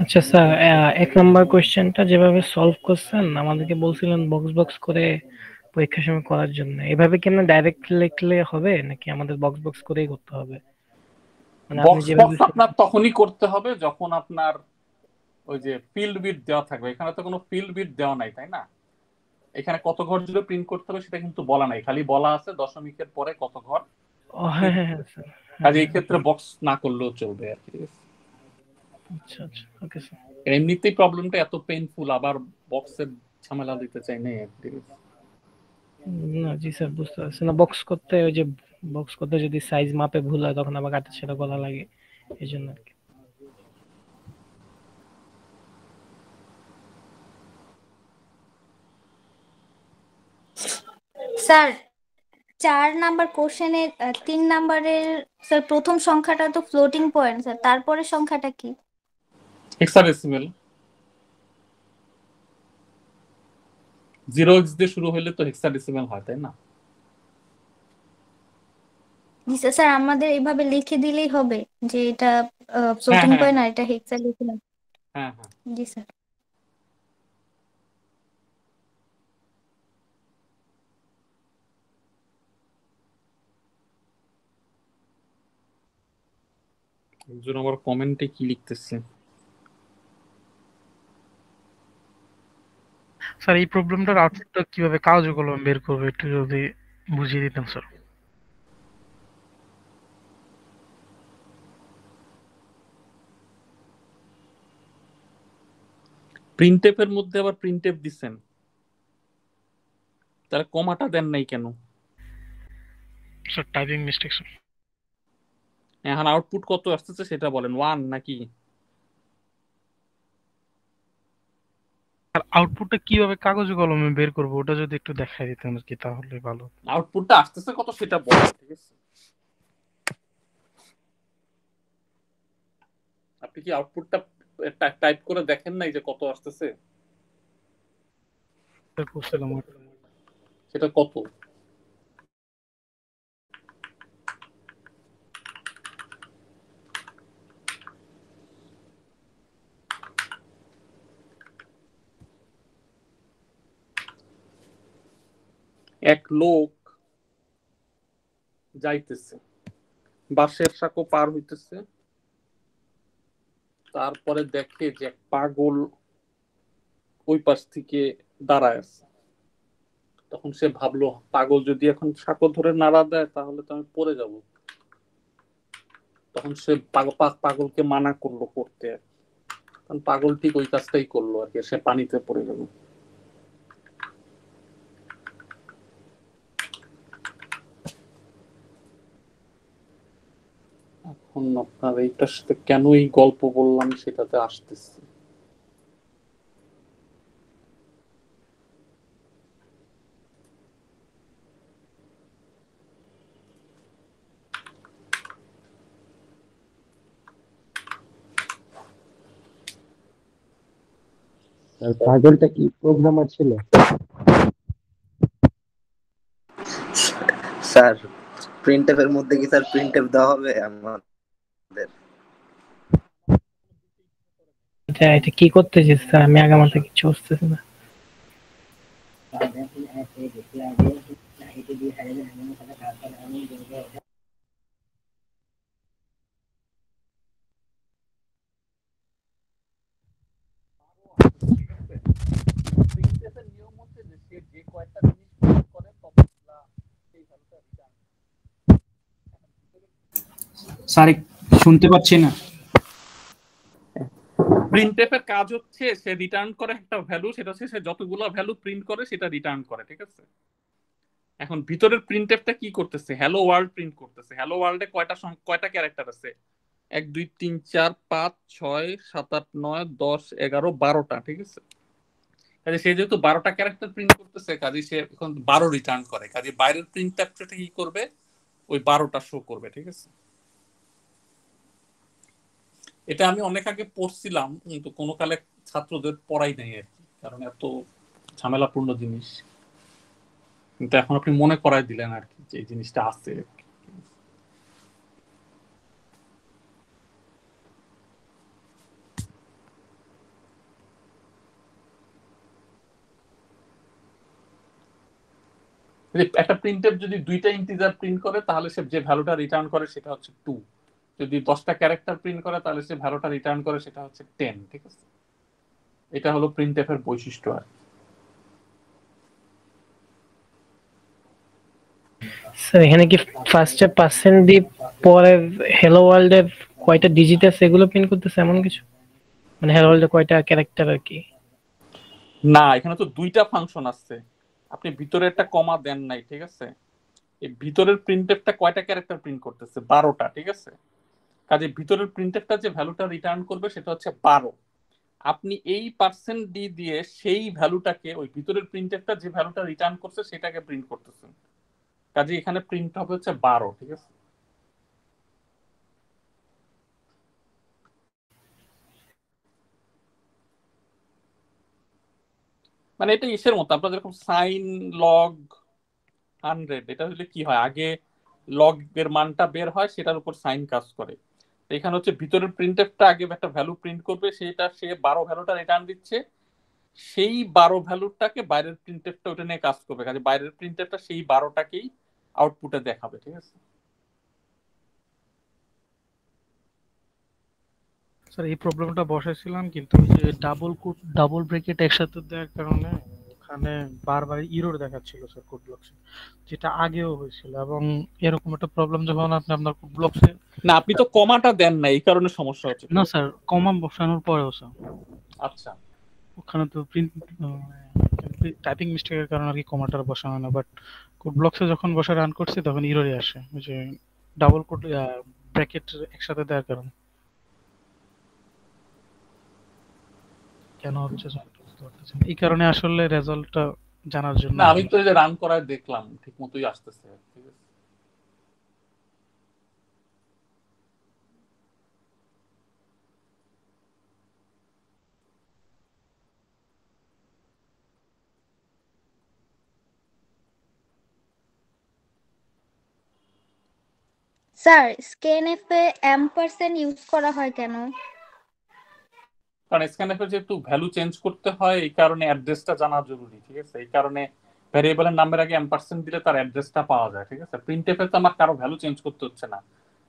আচ্ছা স্যার, 1 নম্বর কোশ্চেনটা যেভাবে সলভ করছেন আমাদেরকে বলছিলেন বক্স বক্স করে পরীক্ষার সময় করার জন্য, এভাবে কি আমরা ডাইরেক্ট লিখলে হবে নাকি আমাদের বক্স বক্স করেই করতে হবে? মানে আপনি বক্স যেভাবে আপনার তখনই করতে হবে যখন আপনার ওই যে ফিল্ড বিট দেওয়া থাকবে। এখানে তো কোনো ফিল্ড বিট দেওয়া নাই, তাই না? এখানে কত ঘর জুড়ে প্রিন্ট করতে হবে সেটা কিন্তু বলা নাই, খালি বলা আছে দশমিকের পরে কত ঘর। হ্যাঁ হ্যাঁ হ্যাঁ স্যার, কাজে এই ক্ষেত্রে বক্স না করলেও চলবে আর কি। আচ্ছা আচ্ছা, ওকে স্যার। এমনিতেই প্রবলেমটা এত পেইনফুল, আবার বক্সের ঝামেলা দিতে চাই না আর কি। না জি স্যার, বুঝতে পারছি না, বক্স করতে ওই যে বক্স করতে যদি সাইজ মাপে ভুল হয় তখন আবার কাটা ছেঁড়া করা লাগে, এই জন্য আর কি। স্যার 4 নাম্বার কোশ্চেনের 3 নাম্বারের স্যার প্রথম সংখ্যাটা তো ফ্লোটিং পয়েন্ট স্যার, তারপরে সংখ্যাটা কি? হেক্সাডেসিমেল। 0x দিয়ে শুরু হলে তো হেক্সাডেসিমেল হয়, তাই না? জি স্যার, স্যার আমাদের এইভাবে লিখে দিলেই হবে যে এটা ফ্লোটিং পয়েন্ট আর এটা হেক্সা লিখলাম। হ্যাঁ হ্যাঁ, জি স্যার। একজন আবার কমেন্টে কি লিখতেছে? স্যার এই প্রবলেমটার আউটপুটটা কিভাবে কাগজে কলমে বের করবে একটু যদি বুঝিয়ে দিতেন স্যার। প্রিন্টএফের মধ্যে আবার প্রিন্টএফ দিছেন, তারা কমাটা দেন নাই কেন? Sir typing mistake sir. এখন আউটপুট কত আসতেছে সেটা বলেন, 1 নাকি? আর আউটপুটটা কিভাবে কাগজে কলমে বের করবো ওটা যদি একটু দেখাই দিতেন আর কি, তাহলে ভালো। আউটপুটটা আসতেছে কত সেটা বলেন, ঠিক আছে? আপনি কি আউটপুটটা টাইপ করে দেখেন নাই যে কত আসতেছে? সেটা কত? এক লোক যাইতেছে, বাঁশের সাঁকো পার হইতেছে, তারপরে দেখে যে এক পাগল ওই পাশ থেকে দাঁড়ায় আছে। তখন সে ভাবলো, পাগল যদি এখন সাঁকো ধরে নাড়া দেয় তাহলে তো আমি পড়ে যাব। তখন সে পাগলকে মানা করলো করতে, কারণ পাগল ঠিক ওই কাজটাই করলো আর কি, সে পানিতে পড়ে গেল। এখন আপনার এইটার সাথে কেন এই গল্প বললাম সেটাতে আসতেছি। পাগলটা কি প্রোগ্রামার ছিল? স্যার প্রিন্টএফ এর মধ্যে কি স্যার প্রিন্টএফ দেওয়া হবে আমাদের? এটা কি করতেছিস স্যার? আমি আগে মাথা কিছু বুঝতেছি না। স্যার শুনতে পাচ্ছি না। প্রিন্টএফ এর কাজ হচ্ছে সে রিটার্ন করে একটা ভ্যালু, সেটা হচ্ছে সে যতগুলো ভ্যালু প্রিন্ট করে সেটা রিটার্ন করে, ঠিক আছে? এখন ভিতরের প্রিন্টএফটা কি করতেছে? হ্যালো ওয়ার্ল্ড প্রিন্ট করতেছে। হ্যালো ওয়ার্ল্ডে কয়টা ক্যারেক্টার আছে? 1 2 3 4 5 6 7 8 9 10 11 12টা, ঠিক আছে? কাজে সে যেহেতু 12টা ক্যারেক্টার প্রিন্ট করতেছে, কাজে সে এখন 12 রিটার্ন করে। কাজে বাইরের প্রিন্টএফটা কি করবে? ওই 12টা শো করবে, ঠিক আছে? এটা আমি অনেক আগে পড়ছিলাম, কিন্তু কোনো কালে ছাত্রদের পড়াই নাই আর কি, কারণ এত ঝামেলাপূর্ণ জিনিস। কিন্তু এখন আপনি মনে করাই দিলেন আর কি যে এই জিনিসটা আছে। একটা প্রিন্টএফ যদি 2টা ইন্টিজার প্রিন্ট করে তাহলে সে যে ভ্যালুটা রিটার্ন করে সেটা হচ্ছে 2। যদি 10টা ক্যারেক্টার প্রিন্ট করে তাহলে সে ভ্যালুটা রিটার্ন করে সেটা হচ্ছে 10, ঠিক আছে? এটা হলো প্রিন্টএফ এর বৈশিষ্ট্য আর কি। স্যার এখানে কি ফার্স্টে পার্সেন্ট দিয়ে পরে হ্যালো ওয়ার্ল্ডে কয়টা ডিজিট আছে এগুলো প্রিন্ট করতেছে এমন কিছু? মানে হ্যালো ওয়ার্ল্ডে কয়টা ক্যারেক্টার আর কি? না, এখানে তো 2টা ফাংশন আছে, আপনি ভিতরে একটা কমা দেন নাই, ঠিক আছে? এই ভিতরের প্রিন্টএফটা কয়টা ক্যারেক্টার প্রিন্ট করতেছে? 12টা, ঠিক আছে? কাজে ভিতরের প্রিন্টএফটা যে ভ্যালুটা রিটার্ন করবে সেটা হচ্ছে 12। আপনি এই পার্সেন্ট ডি দিয়ে সেই ভ্যালুটাকে, ওই ভিতরের প্রিন্টএফটা যে ভ্যালুটা রিটার্ন করছে সেটাকে প্রিন্ট করতেছেন। কাজে এখানে প্রিন্ট হবে হচ্ছে 12, ঠিক আছে? মানে এটা ইসের মতো, আপনার যেরকম সাইন লগ 100, এটা হলে কি হয়, আগে লগ এর মানটা বের হয়, সেটার উপর সাইন কাজ করে। এখানে হচ্ছে ভিতরের প্রিন্টএফটা আগে একটা ভ্যালু প্রিন্ট করবে, সেটা সে 12 ভ্যালুটা রিটার্ন দিচ্ছে, সেই 12 ভ্যালুটাকে বাইরের প্রিন্টএফটা ওটা নিয়ে কাজ করবে। কাজে বাইরের প্রিন্টএফটা সেই 12টাকেই আউটপুটে দেখাবে, ঠিক আছে? স্যার এই প্রবলেমটা বসাইছিলাম, কিন্তু ওই যে ডাবল ব্রেকেট একসাথে দেওয়ার কারণে ওখানে বারবার ইরর দেখাচ্ছিল স্যার কোড ব্লকসে, যেটা আগেও হয়েছিল। এবং এরকম একটা প্রবলেম যখন আপনি আপনার কোড ব্লকসে, না আপনি তো কমাটা দেন না, এই কারণে সমস্যা হচ্ছে। না স্যার কমা বসানোর পরেও স্যার আচ্ছা, ওখানে তো প্রিন্ট টাইপিং মিস্টেকের কারণে আর কি কমাটা বসানো না, বাট কোড ব্লকসে যখন বসে রান করছি তখন ইররই আসে, ওই যে ডাবল কোড ব্র্যাকেট একসাথে দেওয়ার কারণে। কেন হচ্ছে এই কারণে আসলে রেজাল্টটা জানার জন্য। না আমি তো এই যে রান করায় দেখলাম ঠিক মতোই আসতেছে, ঠিক আছে? স্যার স্ক্যানএফ এ এম্পারসেন্ট ইউজ করা হয় কেন? কারণ স্ক্যানএফে যেহেতু ভ্যালু চেঞ্জ করতে হয়, এই কারণে অ্যাড্রেসটা জানা জরুরি, ঠিক আছে? এই কারণে ভ্যারিয়েবলের নামের আগে এম্পারসেন্ট দিলে তার অ্যাড্রেসটা পাওয়া যায়, ঠিক আছে। প্রিন্টএফে তো আমার কারো ভ্যালু চেঞ্জ করতে হচ্ছে না,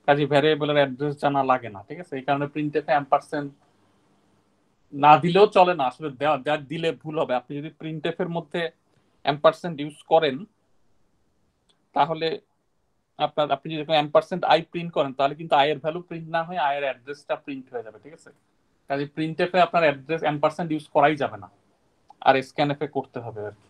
কাজে ভ্যারিয়েবলের অ্যাড্রেস জানা লাগে না, ঠিক আছে। এই কারণে প্রিন্টএফে এম্পারসেন্ট না দিলেও চলে না, আসলে দিলে ভুল হবে। আপনি যদি প্রিন্টএফের মধ্যে এম্পারসেন্ট ইউজ করেন তাহলে আপনি যদি এম্পারসেন্ট আই প্রিন্ট করেন তাহলে কিন্তু আই এর ভ্যালু প্রিন্ট না হয়ে আই এর অ্যাড্রেসটা প্রিন্ট হয়ে যাবে, ঠিক আছে। কাজে প্রিন্টএফে আপনার অ্যাড্রেস এম্পারসেন্ট ইউজ করাই যাবে না, আর স্ক্যানএফে করতে হবে আর কি।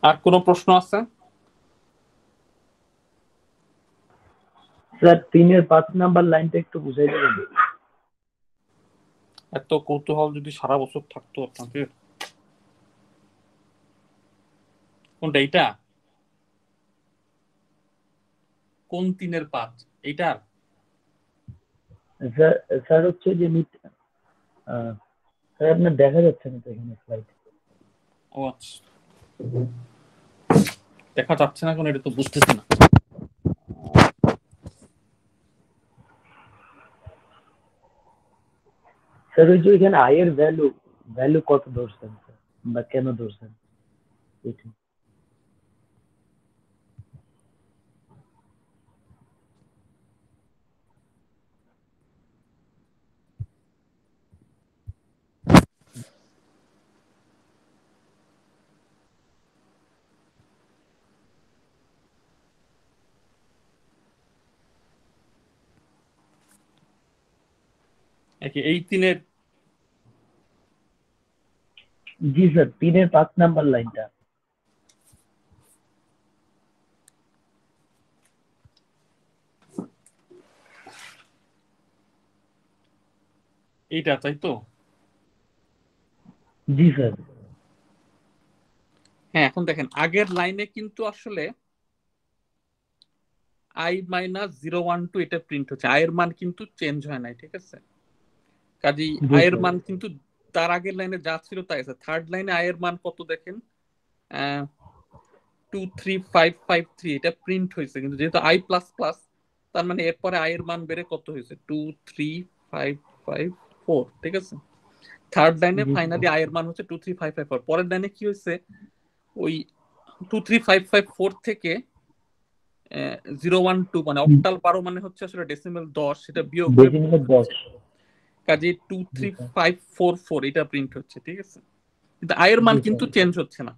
আর কোনো প্রশ্ন আছে? স্যার 3-এর 5 নাম্বার লাইনটা একটু বুঝাই দেবেন? এত কৌতূহল যদি সারা বছর থাকতো আপনাদের। কোনটা? এইটা? কোন 3-এর 5? এইটার? স্যার হচ্ছে যে স্যার আপনার দেখা যাচ্ছে না তো এখানে স্লাইড। ও আচ্ছা, দেখা যাচ্ছে না কোন, এটা তো বুঝতেছি না। স্যার ওই যে এখানে আই এর ভ্যালু কত ধরছেন স্যার, বা কেন ধরছেন এটা? এই 3-এর? জি স্যার, 3-এর 5 নাম্বার লাইনটা। এইটা তাই তো? জি স্যার। হ্যাঁ, এখন দেখেন আগের লাইনে কিন্তু আসলে i-012 এটা প্রিন্ট হচ্ছে, আয়ের মান কিন্তু চেঞ্জ হয় নাই, ঠিক আছে। কাজেই আয়ের মান কিন্তু তার আগের লাইনে যা ছিল তাই আছে। থার্ড লাইনে আয়ের মান কত দেখেন, 23553, এটা প্রিন্ট হয়েছে, কিন্তু যেহেতু i++, তার মানে এরপরে আয়ের মান বেড়ে কত হয়েছে, 23554, ঠিক আছে। থার্ড লাইনে ফাইনালি আয়ের মান হচ্ছে 23554। পরের লাইনে কি হয়েছে, ওই 23554 থেকে 012 মানে অক্টাল 12 মানে হচ্ছে আসলে ডেসিমেল 10, সেটা বিয়োগ করে কাজে 23544 এটা প্রিন্ট হচ্ছে, ঠিক আছে। কিন্তু আয়ের মান কিন্তু চেঞ্জ হচ্ছে না।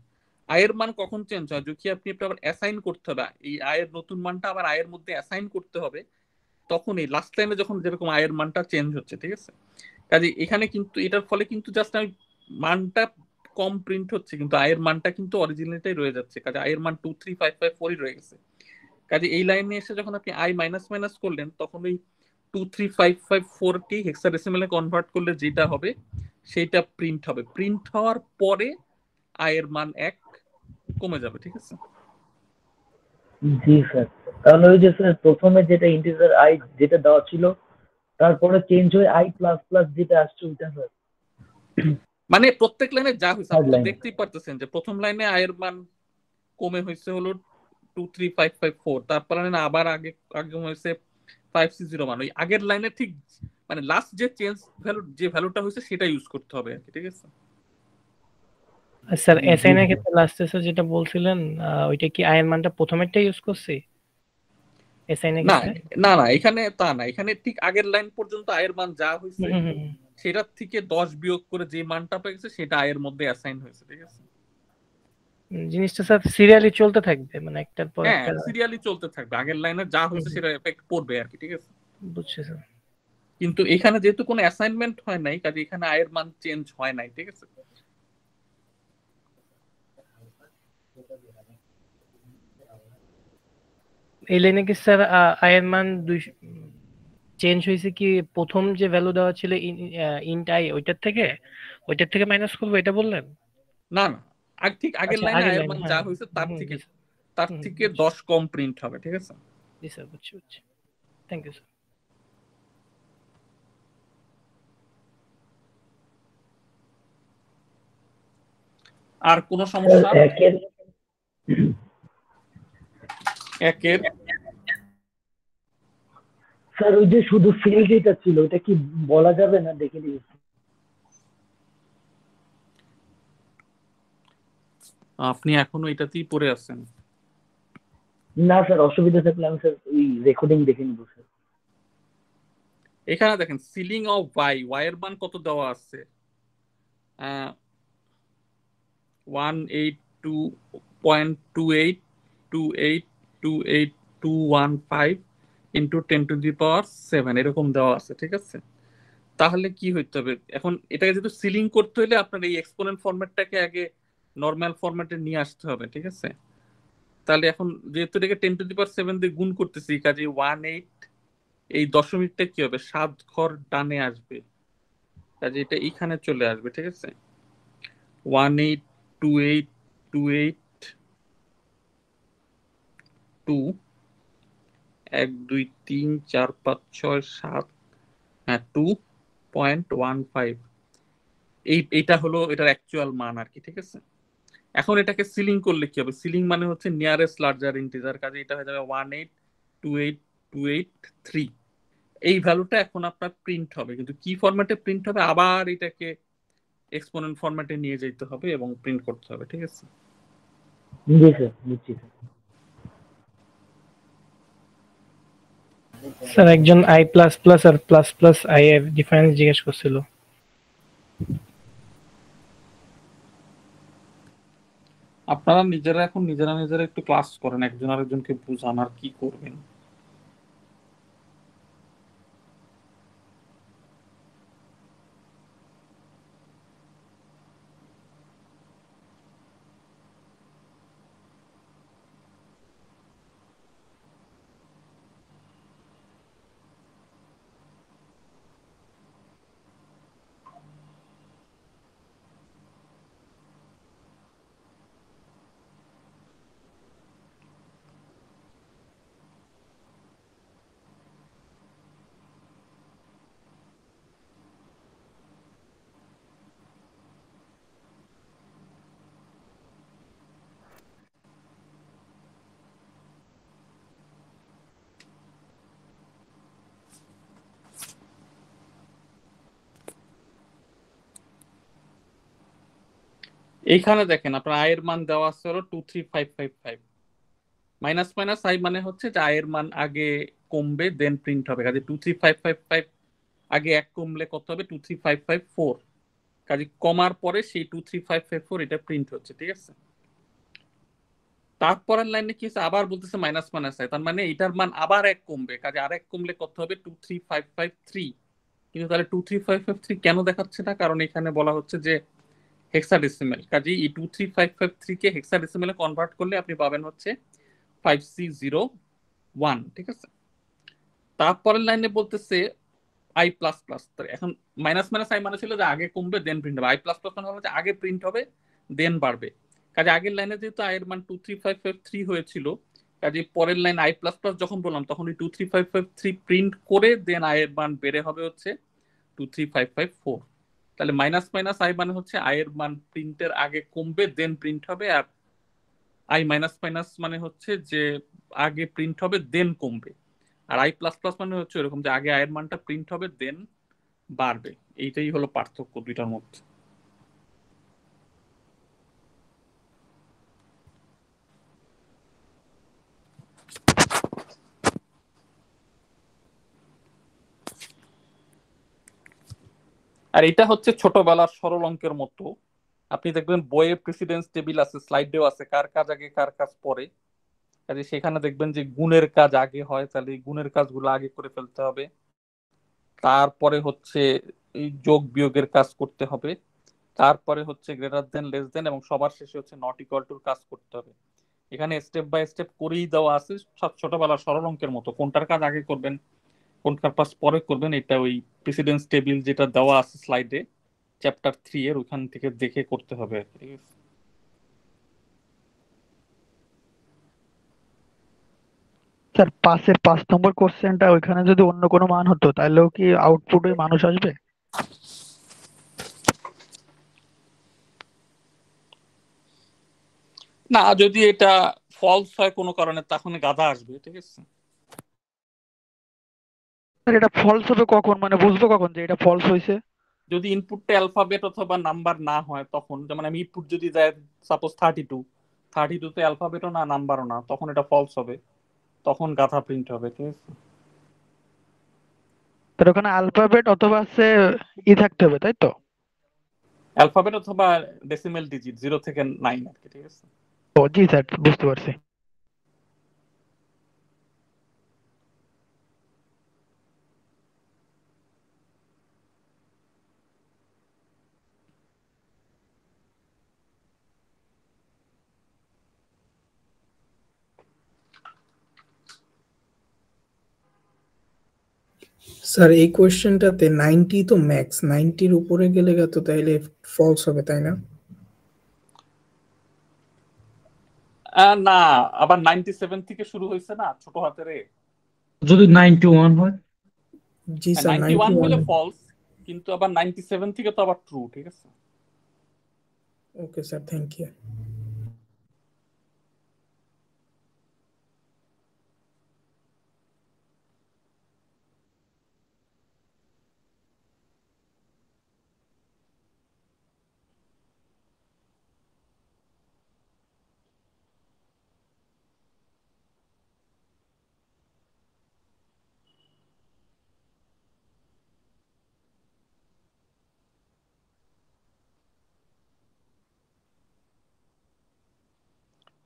আয়ের মান কখন চেঞ্জ হয়, যদি আপনি আবার অ্যাসাইন করতে হবে, এই আয়ের নতুন মানটা আবার আয়ের মধ্যে অ্যাসাইন করতে হবে, তখন এই লাস্ট লাইনে যখন যেরকম আয়ের মানটা চেঞ্জ হচ্ছে, ঠিক আছে। কাজে এখানে কিন্তু এটার ফলে কিন্তু জাস্ট আমি মানটা কম প্রিন্ট হচ্ছে, কিন্তু আয়ের মানটা কিন্তু অরিজিনালটাই রয়ে যাচ্ছে, কাজে আয়ের মান 23554ই রয়ে গেছে। কাজে এই লাইনে এসে যখন আপনি i মাইনাস মাইনাস করলেন তখন ওই 23554টি হেক্সাডেসিমেলে কনভার্ট করলে যেটা হবে সেটা প্রিন্ট হবে। প্রিন্ট হওয়ার পরে আয়ের মান 1 কমে যাবে, ঠিক আছে। জি স্যার, তাহলে ওই যে স্যার প্রথমে যেটা ইন্টিজার আই যেটা দেওয়া ছিল তারপরে চেঞ্জ হয়ে i++ যেটা আসছে ওইটা স্যার, মানে প্রত্যেক লাইনে যা হয়েছে আপনি দেখতেই পারতেছেন যে প্রথম লাইনে আয়ের মান কমে হয়েছে হলো 23554, তারপর লাইনে আবার আগে হয়েছে 560 ওই আগের লাইনে ঠিক মানে লাস্ট যে চেঞ্জ ভ্যালু যে ভ্যালুটা হয়েছে সেটা ইউজ করতে হবে আর কি, ঠিক আছে। স্যার এসআইন এর ক্ষেত্রে লাস্টে স্যার যেটা বলছিলেন ওইটা কি আয়ের মানটা প্রথমেরটা ইউজ করছি এসআইন এর ক্ষেত্রে? না না, এখানে তা না, এখানে ঠিক আগের লাইন পর্যন্ত আয়ের মান যা হয়েছে সেটা থেকে 10 বিয়োগ করে যে মানটা পেয়ে গেছে সেটা আয়ের মধ্যে অ্যাসাইন হয়েছে, ঠিক আছে। জিনিসটা স্যার সিরিয়ালি চলতে থাকবে, মানে একটার পর হ্যাঁ একটা। সিরিয়ালি চলতে থাকবে, আগের লাইনে যা হয়েছে সেটা এফেক্ট পড়বে আর কি, ঠিক আছে। বুঝছি স্যার। কিন্তু এখানে যেহেতু কোনো অ্যাসাইনমেন্ট হয় নাই, কাজে এখানে আয়ের মান চেঞ্জ হয় নাই, ঠিক আছে। এই লাইনে কি স্যার আয়ের মান চেঞ্জ হয়েছে কি প্রথম যে ভ্যালু দেওয়া ছিল ইন্ট আই ওইটার থেকে মাইনাস করবো এটা বললেন? না না, ঠিক আগের আচ্ছা লাইনে আগের আয়ের লাইন, মান হ্যাঁ। যা হয়েছে তার হুম, থেকে জি স্যার। তার হুম, থেকে 10 কম প্রিন্ট হবে, ঠিক আছে। জি স্যার, বুঝছি। Thank you sir. আর কোন সমস্যা? একের স্যার ওই যে শুধু ফিল্ড যেটা ছিল ওটা কি বলা যাবে না, দেখে দিয়েছি। আপনি এখনো এটাতেই পড়ে আছেন? না স্যার, অসুবিধা থাকলে আমি স্যার ওই রেকর্ডিং দেখে নিব স্যার। এখানে দেখেন সিলিং অফ ওয়াই, ওয়াই এর মান কত দেওয়া আছে? 182.2828282215 ইন্টু 10⁻7 এরকম দেওয়া আছে, ঠিক আছে। তাহলে কি হইতে হবে এখন, এটাকে যেহেতু সিলিং করতে হলে আপনার এই এক্সপোনেন্ট ফরম্যাটটাকে আগে নর্মাল ফরম্যাটে নিয়ে আসতে হবে, ঠিক আছে। তাহলে এখন যেহেতু এটাকে 10⁻7 দিয়ে গুণ করতেছি, কাজে 18 এই দশমিকটা কি হবে 7 ঘর ডানে আসবে, কাজে এটা এখানে চলে আসবে, ঠিক আছে। 1828282 1 2 3 4 5 6 7 হ্যাঁ 2.15 এইটা হলো এটার অ্যাকচুয়াল মান আর কি, ঠিক আছে। এখন এটাকে সিলিং করলে কি হবে, সিলিং মানে হচ্ছে নিয়ারেস্ট লার্জার ইন্টিজার, কাজে এটা হয়ে যাবে 1828283। এই ভ্যালুটা এখন আপনার প্রিন্ট হবে, কিন্তু কি ফরম্যাটে প্রিন্ট হবে, আবার এটাকে এক্সপোনেন্ট ফরম্যাটে নিয়ে যেতে হবে এবং প্রিন্ট করতে হবে, ঠিক আছে। জি স্যার, বুঝছি স্যার। স্যার একজন আই প্লাস প্লাস আর প্লাস প্লাস আই এর ডিফারেন্স জিজ্ঞেস করছিল। আপনারা নিজেরা এখন নিজেরা একটু ক্লাস করেন, একজন আরেকজনকে বুঝান, আর কি করবেন। এইখানে দেখেন আপনার আয়ের মান দেওয়া আছে হলো 23555, মাইনাস মাইনাস আই মানে হচ্ছে যে আয়ের মান আগে কমবে দেন প্রিন্ট হবে, কাজে 23555 আগে 1 কমলে কত হবে 23554, কাজে কমার পরে সেই 23554 এটা প্রিন্ট হচ্ছে, ঠিক আছে। তারপরের লাইনে কি হচ্ছে, আবার বলতেছে মাইনাস মাইনাস আই, তার মানে এটার মান আবার 1 কমবে, কাজে আর 1 কমলে কত হবে 23553। কিন্তু তাহলে 23553 কেন দেখাচ্ছে না, কারণ এখানে বলা হচ্ছে যে হেক্সাডেসিমেল, কাজেই এই 23553 কে হেক্সাডেসিমেলে কনভার্ট করলে আপনি পাবেন হচ্ছে 5C01, ঠিক আছে। তারপরের লাইনে বলতেছে আই প্লাস প্লাস, এখন মাইনাস মাইনাস আই মানে ছিল যে আগে কমবে দেন প্রিন্ট হবে, আই প্লাস প্লাস মানে হলো যে আগে প্রিন্ট হবে দেন বাড়বে, কাজে আগের লাইনে যেহেতু আয়ের মান 23553 হয়েছিল, কাজে পরের লাইন আই প্লাস প্লাস যখন বললাম তখন ওই 23553 প্রিন্ট করে দেন আয়ের মান বেড়ে হবে হচ্ছে 23554। তাহলে মাইনাস মাইনাস আই মানে হচ্ছে আয়ের মান প্রিন্টের আগে কমবে দেন প্রিন্ট হবে, আর আই মাইনাস মাইনাস মানে হচ্ছে যে আগে প্রিন্ট হবে দেন কমবে, আর আই প্লাস প্লাস মানে হচ্ছে এরকম যে আগে আয়ের মানটা প্রিন্ট হবে দেন বাড়বে। এইটাই হলো পার্থক্য দুইটার মধ্যে। আর এটা হচ্ছে ছোটবেলার সরল অঙ্কের মতো, আপনি দেখবেন বইয়ে প্রেসিডেন্স টেবিল আছে, স্লাইডেও আছে, কার কাজ আগে কার কাজ পরে। কাজে সেখানে দেখবেন যে গুণের কাজ আগে হয়, তাহলে এই গুণের কাজগুলো আগে করে ফেলতে হবে। তারপরে হচ্ছে এই যোগ বিয়োগের কাজ করতে হবে, তারপরে হচ্ছে গ্রেটার দেন, লেস দেন, এবং সবার শেষে হচ্ছে নট ইকুয়াল টুর কাজ করতে হবে। এখানে স্টেপ বাই স্টেপ করেই দেওয়া আছে, ছোটবেলার সরল অঙ্কের মতো। কোনটার কাজ আগে করবেন, কোনটার কাজ পরে করবেন, এটা ওই প্রেসিডেন্স টেবিল যেটা দেওয়া আছে স্লাইডে চ্যাপ্টার 3 এর, ওখান থেকে দেখে করতে হবে আর কি, ঠিক আছে? স্যার 5-এর 5 নম্বর কোশ্চেনটা ওইখানে যদি অন্য কোনো মান হতো তাহলেও কি আউটপুটে মানুষ আসবে? না, যদি এটা ফলস হয় কোনো কারণে, তখন গাধা আসবে, ঠিক আছে? স্যার এটা ফলস হবে কখন, মানে বুঝবো কখন যে এটা ফলস হয়েছে? যদি ইনপুটটা অ্যালফাবেট অথবা নাম্বার না হয় তখন, যেমন আমি ইনপুট যদি দেয় সাপোজ 32 তে অ্যালফাবেটও না নাম্বারও না, তখন এটা ফলস হবে, তখন গাধা প্রিন্ট হবে, ঠিক আছে? তার ওখানে অ্যালফাবেট অথবা থাকতে হবে, তাই তো? অ্যালফাবেট অথবা ডেসিমেল ডিজিট 0 থেকে 9 আর কি, ঠিক আছে? ও জি স্যার, বুঝতে পারছি। স্যার এই কোয়েশ্চেনটাতে 90 তো ম্যাক্স, 90-র উপরে গেলে তো তাইলে ফলস হবে, তাই না? না, আবার 97 থেকে শুরু হয়েছে না ছোট হাতের এ। যদি 91 হয়? জি স্যার, 91 হলে 91। ফলস, কিন্তু আবার 97 থেকে তো আবার ট্রু, ঠিক আছে? Okay sir, thank you.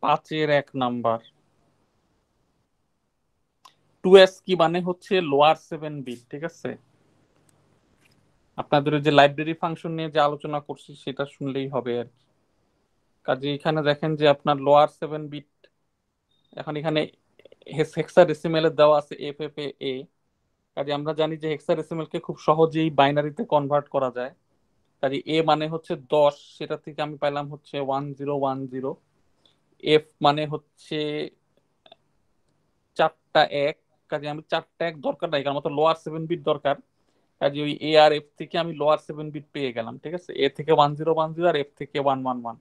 পাঁচের 1 নাম্বার 2s কি মানে হচ্ছে লোয়ার 7 বিট, ঠিক আছে? আপনাদের যে লাইব্রেরি ফাংশন নিয়ে যে আলোচনা করছি সেটা শুনলেই হবে আর কি। কাজে এখানে দেখেন যে আপনার লোয়ার 7 বিট, এখন এখানে হেক্সাডেসিমেল এর দেওয়া আছে FFA। কাজে আমরা জানি যে হেক্সাডেসিমেল কে খুব সহজেই বাইনারিতে কনভার্ট করা যায়। কাজে এ মানে হচ্ছে 10, সেটা থেকে আমি পাইলাম হচ্ছে 1010। এফ মানে হচ্ছে 4টা 1, কাজে আমি 4টা 1 দরকার নাই, কারণ আমার তো লোয়ার 7 বিট দরকার। কাজে ওই এ আর এফ থেকে আমি লোয়ার 7 বিট পেয়ে গেলাম, ঠিক আছে? এ থেকে 1010 আর এফ থেকে 111।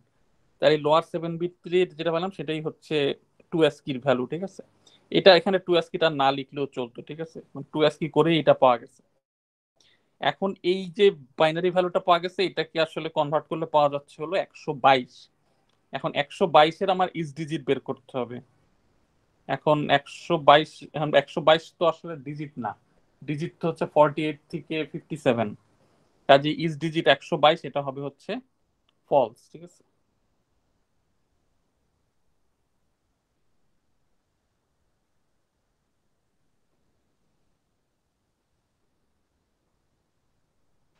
তাই লোয়ার 7 বিট যেটা পেলাম সেটাই হচ্ছে 2s কির ভ্যালু, ঠিক আছে? এটা এখানে 2s কিটা না লিখলেও চলতো, ঠিক আছে? 2s কি করে এটা পাওয়া গেছে। এখন এই যে বাইনারি ভ্যালুটা পাওয়া গেছে, এটাকে আসলে কনভার্ট করলে পাওয়া যাচ্ছে হলো 122। এখন 122 আমার ইস ডিজিট বের করতে হবে। এখন 122 তো আসলে ডিজিট না, ডিজিট তো হচ্ছে 48 থেকে 57। কাজে ইস ডিজিট 122, এটা হবে হচ্ছে ফলস, ঠিক আছে?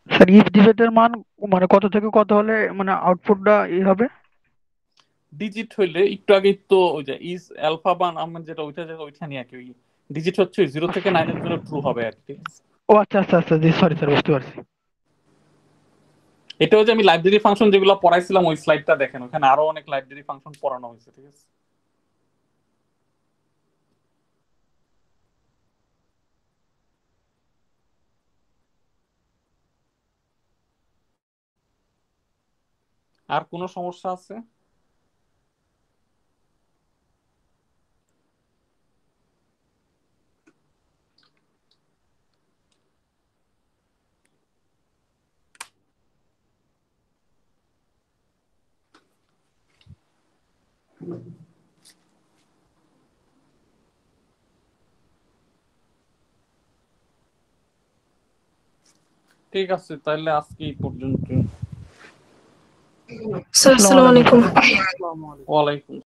স্যার ইফ ডিবেটের মান মানে কত থেকে কত হলে মানে আউটপুটটা হবে? ডিজিট হইলে একটু আগে তো ওই যে ইজ অ্যালফা বান আমার যেটা ওইখানে আর কি, ডিজিট হচ্ছে 0 থেকে 9 এর জন্য ট্রু হবে আর কি। ও আচ্ছা আচ্ছা আচ্ছা, জি সরি স্যার, বুঝতে পারছি। এটা হচ্ছে আমি লাইব্রেরি ফাংশন যেগুলো পড়াইছিলাম ওই স্লাইডটা দেখেন, ওখানে আরো অনেক লাইব্রেরি ফাংশন পড়ানো হয়েছে, ঠিক আছে? আর কোনো সমস্যা আছে? ঠিক আছে, তাহলে আজকে এই পর্যন্ত। স্যার আসসালামু আলাইকুম। ওয়ালাইকুম